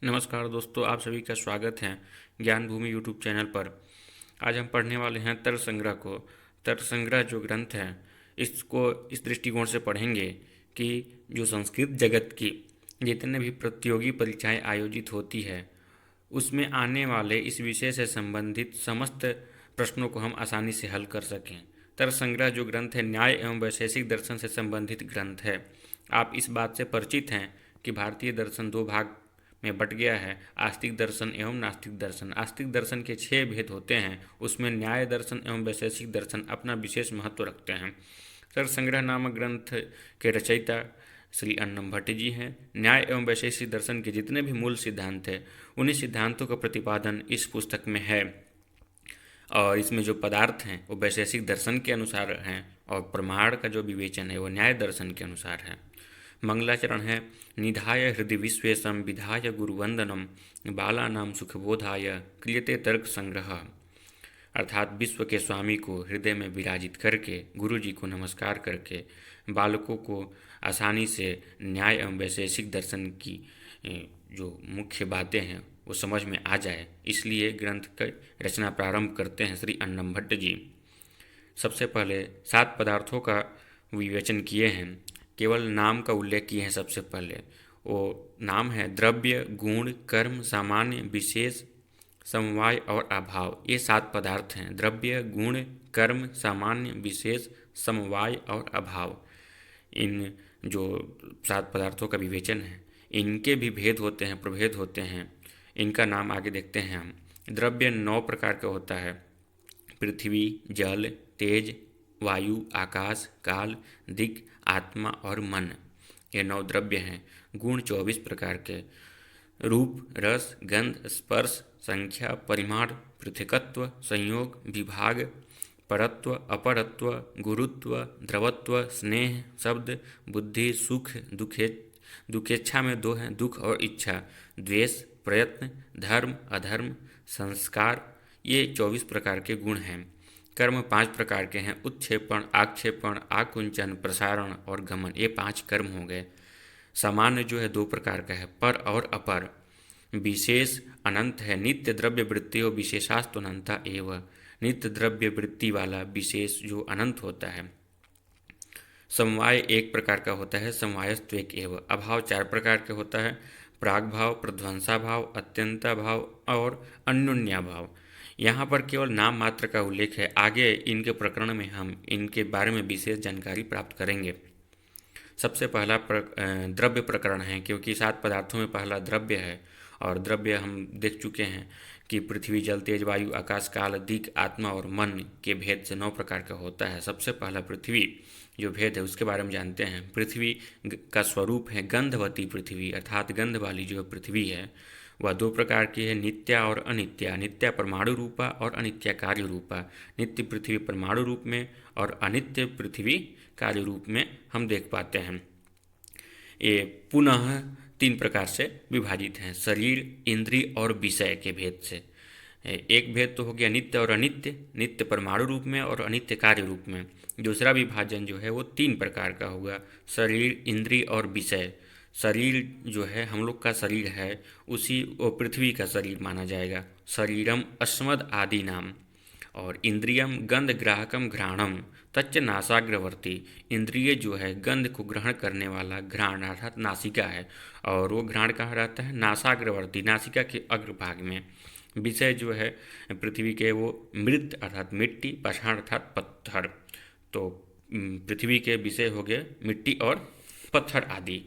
नमस्कार दोस्तों, आप सभी का स्वागत है ज्ञान भूमि यूट्यूब चैनल पर। आज हम पढ़ने वाले हैं तर्क संग्रह को। तर्क संग्रह जो ग्रंथ है, इसको इस दृष्टिकोण से पढ़ेंगे कि जो संस्कृत जगत की जितने भी प्रतियोगी परीक्षाएं आयोजित होती है, उसमें आने वाले इस विषय से संबंधित समस्त प्रश्नों को हम आसानी से हल कर सकें। तर्क संग्रह जो ग्रंथ है, न्याय एवं वैशेषिक दर्शन से संबंधित ग्रंथ है। आप इस बात से परिचित हैं कि भारतीय दर्शन दो भाग में बट गया है, आस्तिक दर्शन एवं नास्तिक दर्शन। आस्तिक दर्शन के 6 भेद होते हैं, उसमें न्याय दर्शन एवं वैशेषिक दर्शन अपना विशेष महत्व रखते हैं। तर्क संग्रह नामक ग्रंथ के रचयिता श्री अन्नम भट्ट जी हैं। न्याय एवं वैशेषिक दर्शन के जितने भी मूल सिद्धांत हैं, उन्हीं सिद्धांतों का प्रतिपादन इस पुस्तक में है। और इसमें जो पदार्थ हैं वो वैशेषिक दर्शन के अनुसार हैं, और प्रमाण का जो विवेचन है वो न्याय दर्शन के अनुसार है। मंगलाचरण है, निधाय हृदय विश्वेशम विधाय गुरुवंदनम बालानाम सुखबोधाय क्रियते तर्क संग्रह। अर्थात विश्व के स्वामी को हृदय में विराजित करके, गुरु जी को नमस्कार करके, बालकों को आसानी से न्याय एवं वैशेषिक दर्शन की जो मुख्य बातें हैं वो समझ में आ जाए, इसलिए ग्रंथ की रचना प्रारंभ करते हैं श्री अन्नम भट्ट जी। सबसे पहले 7 पदार्थों का विवेचन किए हैं, केवल नाम का उल्लेख किए हैं। सबसे पहले वो नाम है द्रव्य, गुण, कर्म, सामान्य, विशेष, समवाय और अभाव। ये 7 पदार्थ हैं, द्रव्य, गुण, कर्म, सामान्य, विशेष, समवाय और अभाव। इन जो 7 पदार्थों का विवेचन है, इनके भी भेद होते हैं, प्रभेद होते हैं। इनका नाम आगे देखते हैं हम। द्रव्य 9 प्रकार का होता है, पृथ्वी, जल, तेज, वायु, आकाश, काल, दिक्, आत्मा और मन। ये 9 द्रव्य हैं। गुण 24 प्रकार के, रूप, रस, गंध, स्पर्श, संख्या, परिमाण, पृथकत्व, संयोग, विभाग, परत्व, अपरत्व, गुरुत्व, द्रवत्व, स्नेह, शब्द, बुद्धि, सुख, दुखेच्छा में 2 हैं, दुख और इच्छा, द्वेष, प्रयत्न, धर्म, अधर्म, संस्कार। ये 24 प्रकार के गुण हैं। कर्म 5 प्रकार के हैं, उत्क्षेपण, आक्षेपण, आकुंचन, प्रसारण और गमन। ये 5 कर्म हो गए। सामान्य जो है 2 प्रकार का है, पर और अपर। विशेष अनंत है, नित्य द्रव्य वृत्ति हो विशेषास्तु अनंता एवं। नित्य द्रव्य वृत्ति वाला विशेष जो अनंत होता है। समवाय 1 प्रकार का होता है, समवायस्तु एक एवं। अभाव 4 प्रकार का होता है, प्राग भाव, प्रध्वंसा भाव, अत्यंता भाव और अन्योन्या भाव। यहाँ पर केवल नाम मात्र का उल्लेख है, आगे इनके प्रकरण में हम इनके बारे में विशेष जानकारी प्राप्त करेंगे। सबसे पहला द्रव्य प्रकरण है, क्योंकि 7 पदार्थों में पहला द्रव्य है। और द्रव्य हम देख चुके हैं कि पृथ्वी, जल, तेज, वायु, आकाश, काल, दिक्, आत्मा और मन के भेद से 9 प्रकार का होता है। सबसे पहला पृथ्वी जो भेद है उसके बारे में जानते हैं। पृथ्वी का स्वरूप है गंधवती पृथ्वी, अर्थात गंध वाली जो पृथ्वी है वह 2 प्रकार की है, नित्या और अनित्या। नित्या परमाणु रूपा और अनित्या कार्य रूपा। नित्य पृथ्वी परमाणु रूप में और अनित्य पृथ्वी कार्य रूप में हम देख पाते हैं। ये पुनः 3 प्रकार से विभाजित हैं, शरीर, इंद्रिय और विषय के भेद से। एक भेद तो हो गया नित्य और अनित्य, नित्य परमाणु रूप में और अनित्य कार्य रूप में। दूसरा विभाजन जो है वो 3 प्रकार का होगा, शरीर, इंद्रिय और विषय। शरीर जो है हम लोग का शरीर है, उसी वो पृथ्वी का शरीर माना जाएगा। शरीरम अस्मद आदि नाम। और इंद्रियम गंध ग्राहकम घ्राणम तच्च नासाग्रवर्ती। इंद्रिय जो है गंध को ग्रहण करने वाला घ्राण अर्थात नासिका है, और वो घ्राण कहाँ रहता है, नासाग्रवर्ती, नासिका के अग्रभाग में। विषय जो है पृथ्वी के वो मृत अर्थात मिट्टी, पाषाण अर्थात पत्थर। तो पृथ्वी के विषय हो गए मिट्टी और पत्थर आदि।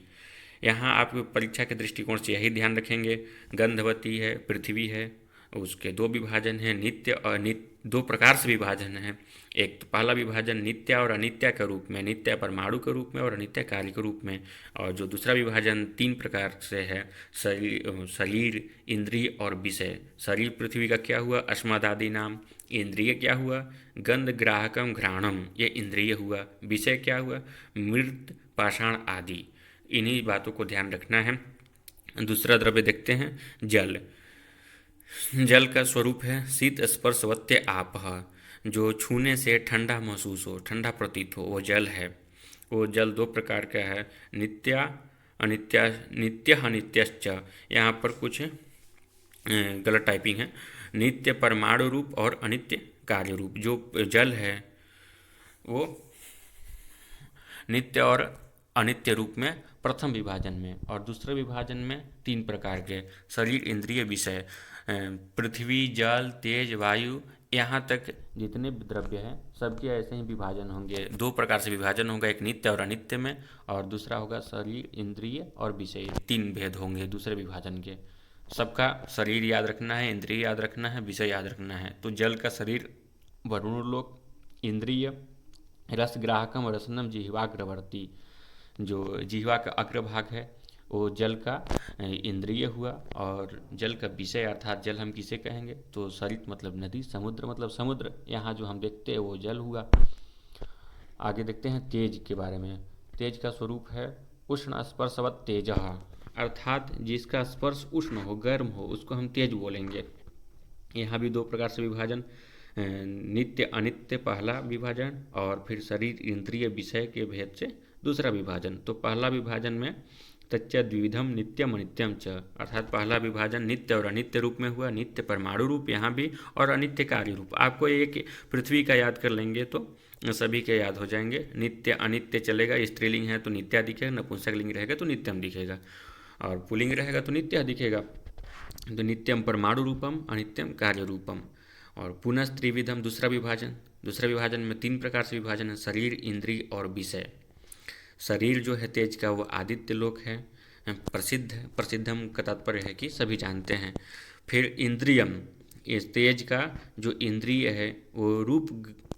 यहाँ आप परीक्षा के दृष्टिकोण से यही ध्यान रखेंगे, गंधवती है, पृथ्वी है, उसके 2 विभाजन हैं, नित्य और 2 प्रकार से विभाजन है। एक तो पहला विभाजन नित्य और अनित्य के रूप में, नित्य परमाणु के रूप में और अनित्य कार्य के रूप में। और जो दूसरा विभाजन 3 प्रकार से है, शरीर, इंद्रिय और विषय। शरीर पृथ्वी का क्या हुआ, अस्मदादि नाम। इंद्रिय क्या हुआ, गंध ग्राहकम घ्राणम, ये इंद्रिय हुआ। विषय क्या हुआ, मृत, पाषाण आदि। इन्हीं बातों को ध्यान रखना है। दूसरा द्रव्य देखते हैं, जल। जल का स्वरूप है शीत स्पर्शवत्य आपः, जो छूने से ठंडा महसूस हो, ठंडा प्रतीत हो, वो जल है। वो जल 2 प्रकार का है, नित्या अनित्या नित्य अनित्यश्च, यहाँ पर कुछ गलत टाइपिंग है। नित्य परमाणु रूप और अनित्य कार्य रूप। जो जल है वो नित्य और अनित्य रूप में प्रथम विभाजन में, और दूसरे विभाजन में 3 प्रकार के शरीर, इंद्रिय, विषय, पृथ्वी, जल, तेज, वायु, यहाँ तक जितने भी द्रव्य हैं सबके ऐसे ही विभाजन होंगे। 2 प्रकार से विभाजन होगा, एक नित्य और अनित्य में, और दूसरा होगा शरीर, इंद्रिय और विषय। 3 भेद होंगे दूसरे विभाजन के। सबका शरीर याद रखना है, इंद्रिय याद रखना है, विषय याद रखना है। तो जल का शरीर वरुणलोक, इंद्रिय रसग्राहकम रसनम जिह्वाग्रवर्ती, जो जिह्वा का अग्रभाग है वो जल का इंद्रिय हुआ, और जल का विषय अर्थात जल हम किसे कहेंगे तो सरित मतलब नदी, समुद्र मतलब समुद्र, यहाँ जो हम देखते हैं वो जल हुआ। आगे देखते हैं तेज के बारे में। तेज का स्वरूप है उष्ण स्पर्शवत तेज, अर्थात जिसका स्पर्श उष्ण हो, गर्म हो, उसको हम तेज बोलेंगे। यहाँ भी 2 प्रकार से विभाजन, नित्य अनित्य पहला विभाजन, और फिर शरीर, इंद्रिय, विषय के भेद से दूसरा विभाजन। तो पहला विभाजन में तच्च द्विविधम नित्यम अनित्यम च, अर्थात पहला विभाजन नित्य और अनित्य रूप में हुआ। नित्य परमाणु रूप यहाँ भी, और अनित्य कार्य रूप। आपको एक पृथ्वी का याद कर लेंगे तो सभी के याद हो जाएंगे। नित्य अनित्य चलेगा, स्त्रीलिंग है तो नित्या दिखेगा, नपुंसकलिंग रहेगा तो नित्यम दिखेगा, और पुल्लिंग रहेगा तो नित्य दिखेगा। तो नित्यम परमाणु रूपम, अनित्यम कार्य रूपम। और पुनः त्रिविधम दूसरा विभाजन। दूसरे विभाजन में 3 प्रकार से विभाजन है, शरीर, इंद्रिय और विषय। शरीर जो है तेज का वो आदित्य लोक है, प्रसिद्ध है। प्रसिद्धम का तात्पर्य है कि सभी जानते हैं। फिर इंद्रियम, इस तेज का जो इंद्रिय है वो रूप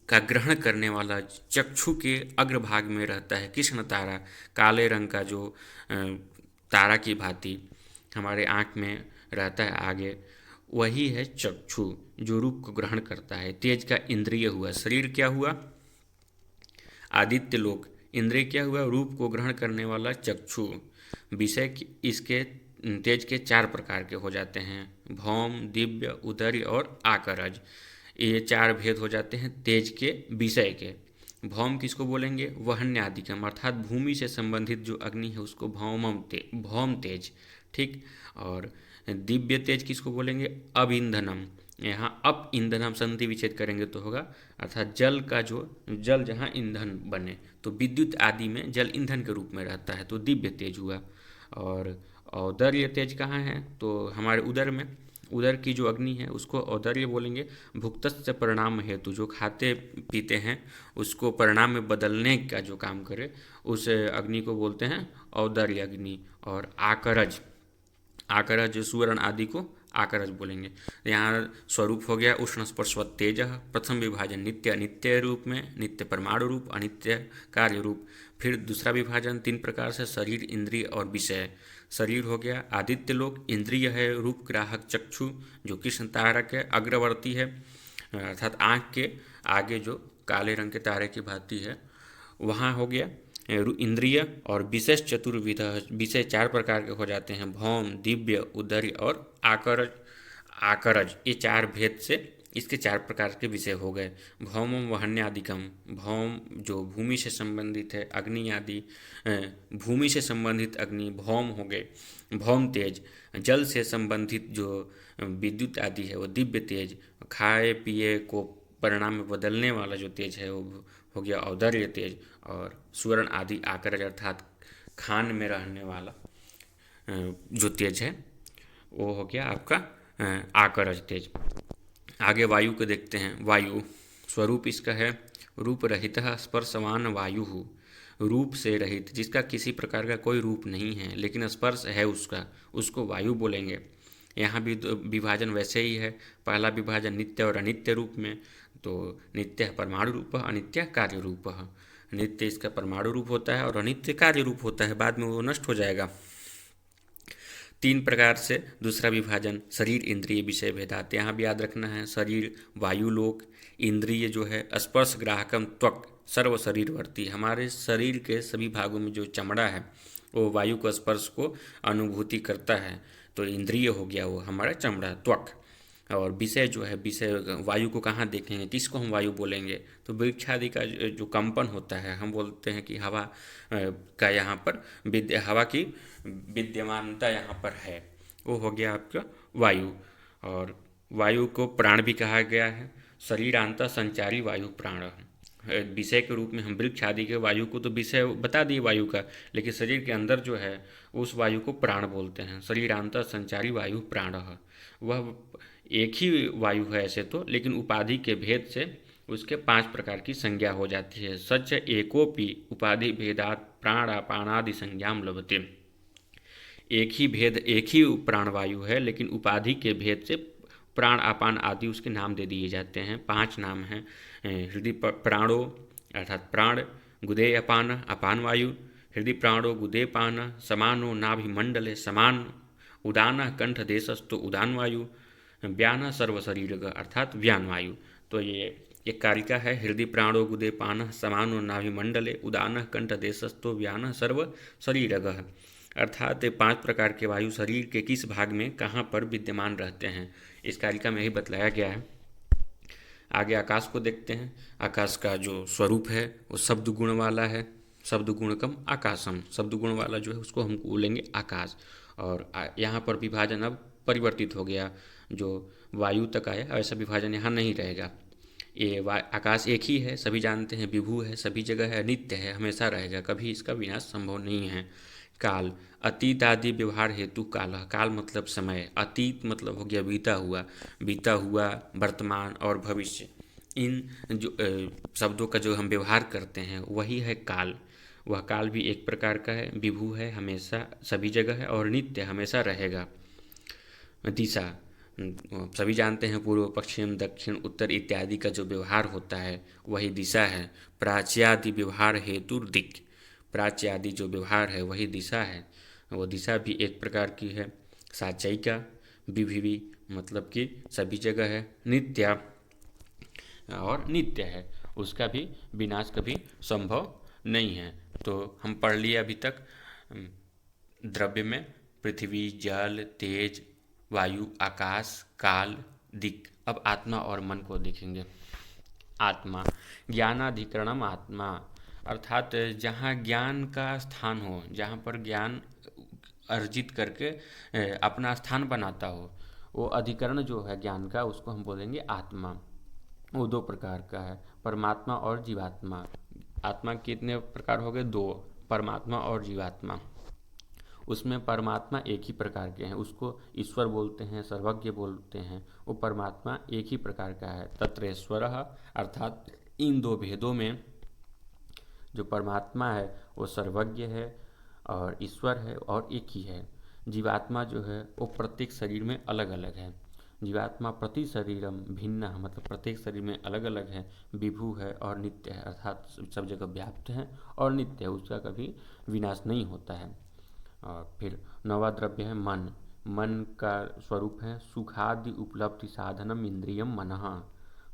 का ग्रहण करने वाला चक्षु के अग्रभाग में रहता है। कृष्ण तारा, काले रंग का जो तारा की भांति हमारे आँख में रहता है आगे, वही है चक्षु जो रूप को ग्रहण करता है। तेज का इंद्रिय हुआ। शरीर क्या हुआ? आदित्य लोक। इंद्रिय क्या हुआ? रूप को ग्रहण करने वाला चक्षु। विषय इसके तेज के 4 प्रकार के हो जाते हैं, भौम, दिव्य, उदर्य और आकरज। ये 4 भेद हो जाते हैं तेज के विषय के। भौम किसको बोलेंगे? वहन्यादिकम, अर्थात भूमि से संबंधित जो अग्नि है उसको भौम तेज, ठीक। और दिव्य तेज किसको बोलेंगे? अब ईंधनम। यहाँ अप ईंधन संधि विच्छेद करेंगे तो होगा, अर्थात जल का जो जल जहाँ ईंधन बने, तो विद्युत आदि में जल ईंधन के रूप में रहता है, तो दिव्य तेज हुआ। और औदर्य तेज कहाँ है? तो हमारे उदर में, उदर की जो अग्नि है उसको औदर्य बोलेंगे। भुक्तस्य परिणाम हेतु, जो खाते पीते हैं उसको परिणाम में बदलने का जो काम करे उस अग्नि को बोलते हैं औदर्य अग्नि। और आकरज, आकरज सुवर्ण आदि को आकरज बोलेंगे। यहाँ स्वरूप हो गया उष्ण स्पर्शवत तेज। प्रथम विभाजन नित्य अनित्य रूप में, नित्य परमाणु रूप, अनित्य कार्य रूप। फिर दूसरा विभाजन 3 प्रकार से, शरीर, इंद्रिय और विषय। शरीर हो गया आदित्य लोक, इंद्रिय है रूप ग्राहक चक्षु जो कृष्ण तारा के अग्रवर्ती है, अर्थात आँख के आगे जो काले रंग के तारे की भांति है वहाँ हो गया इंद्रिय। और विशेष चतुर्विध, विषय 4 प्रकार के हो जाते हैं, भौम, दिव्य, उदर्य और आकरज। आकरज ये 4 भेद से इसके 4 प्रकार के विषय हो गए। भौमम वहन्यादिकम, भौम जो भूमि से संबंधित है, अग्नि आदि भूमि से संबंधित अग्नि भौम हो गए, भौम तेज। जल से संबंधित जो विद्युत आदि है वो दिव्य तेज। खाए पिए को परिणाम में बदलने वाला जो तेज है वो हो गया औदर्य तेज। और सुवर्ण आदि आकरज, अर्थात खान में रहने वाला जो तेज है वो हो गया आपका आकरज तेज। आगे वायु को देखते हैं। वायु स्वरूप इसका है रूप रहित स्पर्शवान वायु, रूप से रहित, जिसका किसी प्रकार का कोई रूप नहीं है लेकिन स्पर्श है उसका, उसको वायु बोलेंगे। यहाँ भी विभाजन वैसे ही है। पहला विभाजन नित्य और अनित्य रूप में, तो नित्य परमाणु रूप, अनित्य कार्य रूप। नित्य इसका परमाणु रूप होता है और अनित्य कार्य रूप होता है, बाद में वो नष्ट हो जाएगा। 3 प्रकार से दूसरा विभाजन शरीर, इंद्रिय, विषय भेदात। यहाँ भी याद रखना है, शरीर वायुलोक, इंद्रिय जो है स्पर्श ग्राहकम त्वक सर्व शरीरवर्ती, हमारे शरीर के सभी भागों में जो चमड़ा है वो वायु को स्पर्श को अनुभूति करता है, तो इंद्रिय हो गया वो हमारा चमड़ा त्वक। और विषय जो है, विषय वायु को कहाँ देखेंगे, किसको हम वायु बोलेंगे, तो वृक्ष आदि का जो कंपन होता है हम बोलते हैं कि हवा का यहाँ पर हवा की विद्यमानता यहाँ पर है, वो हो गया आपका वायु। और वायु को प्राण भी कहा गया है। शरीरांता संचारी वायु प्राण विषय के रूप में हम वृक्ष आदि के वायु को तो विषय बता दिए वायु का, लेकिन शरीर के अंदर जो है उस वायु को प्राण बोलते हैं। शरीरांतर संचारी वायु प्राण, वह एक ही वायु है ऐसे तो, लेकिन उपाधि के भेद से उसके 5 प्रकार की संज्ञा हो जाती है। सच एकोपि उपाधि भेदात प्राण अपानादि संज्ञाम लभते। एक ही भेद, एक ही प्राणवायु है, लेकिन उपाधि के भेद से प्राण अपान आदि उसके नाम दे दिए जाते हैं। 5 नाम हैं। हृदय प्राणो अर्थात प्राण, गुदे अपान अपान वायु, हृदय प्राणो गुदे पान, समानो नाभिमंडले समान, उदान कंठ देशस्तु उदान वायु, व्यान सर्वशरीर अर्थात व्यान वायु। तो ये एक कारिका है। हृदय प्राणो गुदे पान समानो नाभिमंडले उदान कंठ देशस्तु व्यान सर्व शरीर, अर्थात 5 प्रकार के वायु शरीर के किस भाग में कहाँ पर विद्यमान रहते हैं, इस कारिका में ही बतलाया गया है। आगे आकाश को देखते हैं। आकाश का जो स्वरूप है वो शब्द गुण वाला है। शब्द गुणकम आकाशम, शब्द गुण वाला जो है उसको हम बोलेंगे आकाश। और यहाँ पर विभाजन अब परिवर्तित हो गया, जो वायु तक आया ऐसा विभाजन यहाँ नहीं रहेगा। ये आकाश एक ही है, सभी जानते हैं, विभू है, सभी जगह है, नित्य है, हमेशा रहेगा, कभी इसका विनाश संभव नहीं है। काल, अतीत आदि व्यवहार हेतु काल, काल मतलब समय, अतीत मतलब हो गया बीता हुआ, वर्तमान और भविष्य। इन जो शब्दों का जो हम व्यवहार करते हैं वही है काल। वह काल भी एक प्रकार का है, विभू है, हमेशा सभी जगह है और नित्य हमेशा रहेगा। दिशा, सभी जानते हैं पूर्व पश्चिम दक्षिण उत्तर इत्यादि का जो व्यवहार होता है वही दिशा है। प्राच्यादि व्यवहार हेतु दिक्, प्राच्य आदि जो व्यवहार है वही दिशा है, वो दिशा भी एक प्रकार की है। साचयिका, विभिवी मतलब कि सभी जगह है, नित्या और नित्य है, उसका भी विनाश कभी संभव नहीं है। तो हम पढ़ लिए अभी तक द्रव्य में पृथ्वी, जल, तेज, वायु, आकाश, काल, दिक्। अब आत्मा और मन को देखेंगे। आत्मा, ज्ञानाधिकरणम आत्मा, अर्थात जहाँ ज्ञान का स्थान हो, जहाँ पर ज्ञान अर्जित करके अपना स्थान बनाता हो, वो अधिकरण जो है ज्ञान का उसको हम बोलेंगे आत्मा। वो 2 प्रकार का है, परमात्मा और जीवात्मा। आत्मा कितने प्रकार हो गए? 2, परमात्मा और जीवात्मा। उसमें परमात्मा एक ही प्रकार के हैं, उसको ईश्वर बोलते हैं, सर्वज्ञ बोलते हैं। वो परमात्मा एक ही प्रकार का है। तत्रेश्वरः, अर्थात इन 2 भेदों में जो परमात्मा है वो सर्वज्ञ है और ईश्वर है और एक ही है। जीवात्मा जो है वो प्रत्येक शरीर में अलग अलग है। जीवात्मा प्रति शरीरम भिन्न, मतलब प्रत्येक शरीर में अलग अलग है, विभू है और नित्य है, अर्थात सब जगह व्याप्त है और नित्य है, उसका कभी विनाश नहीं होता है। और फिर 9वां द्रव्य है मन। मन का स्वरूप है सुखादि उपलब्धि साधनम इंद्रियम मनः।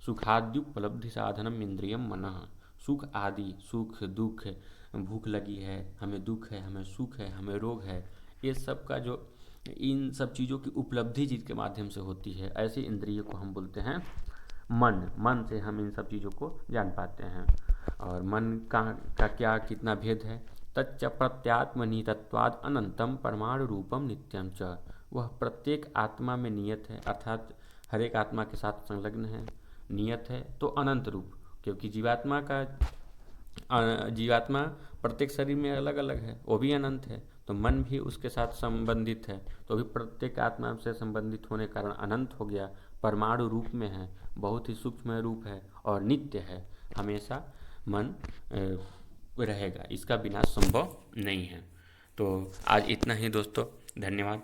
सुखादि उपलब्धि साधनम इंद्रियम मनः। सुख आदि, सुख दुख, भूख लगी है, हमें दुख है, हमें सुख है, हमें रोग है, ये सब का जो इन सब चीज़ों की उपलब्धि जिसके माध्यम से होती है, ऐसे इंद्रिय को हम बोलते हैं मन। मन से हम इन सब चीज़ों को जान पाते हैं। और मन का क्या कितना भेद है? तच्च प्रत्यात्मनिहितत्वाद अनंतम परमाणु रूपम नित्यम च, वह प्रत्येक आत्मा में नियत है, अर्थात हर एक आत्मा के साथ संलग्न है, नियत है तो अनंत रूप, क्योंकि जीवात्मा प्रत्येक शरीर में अलग अलग है, वो भी अनंत है, तो मन भी उसके साथ संबंधित है, तो भी प्रत्येक आत्मा से संबंधित होने के कारण अनंत हो गया, परमाणु रूप में है, बहुत ही सूक्ष्म रूप है और नित्य है, हमेशा मन रहेगा, इसका विनाश संभव नहीं है। तो आज इतना ही दोस्तों, धन्यवाद।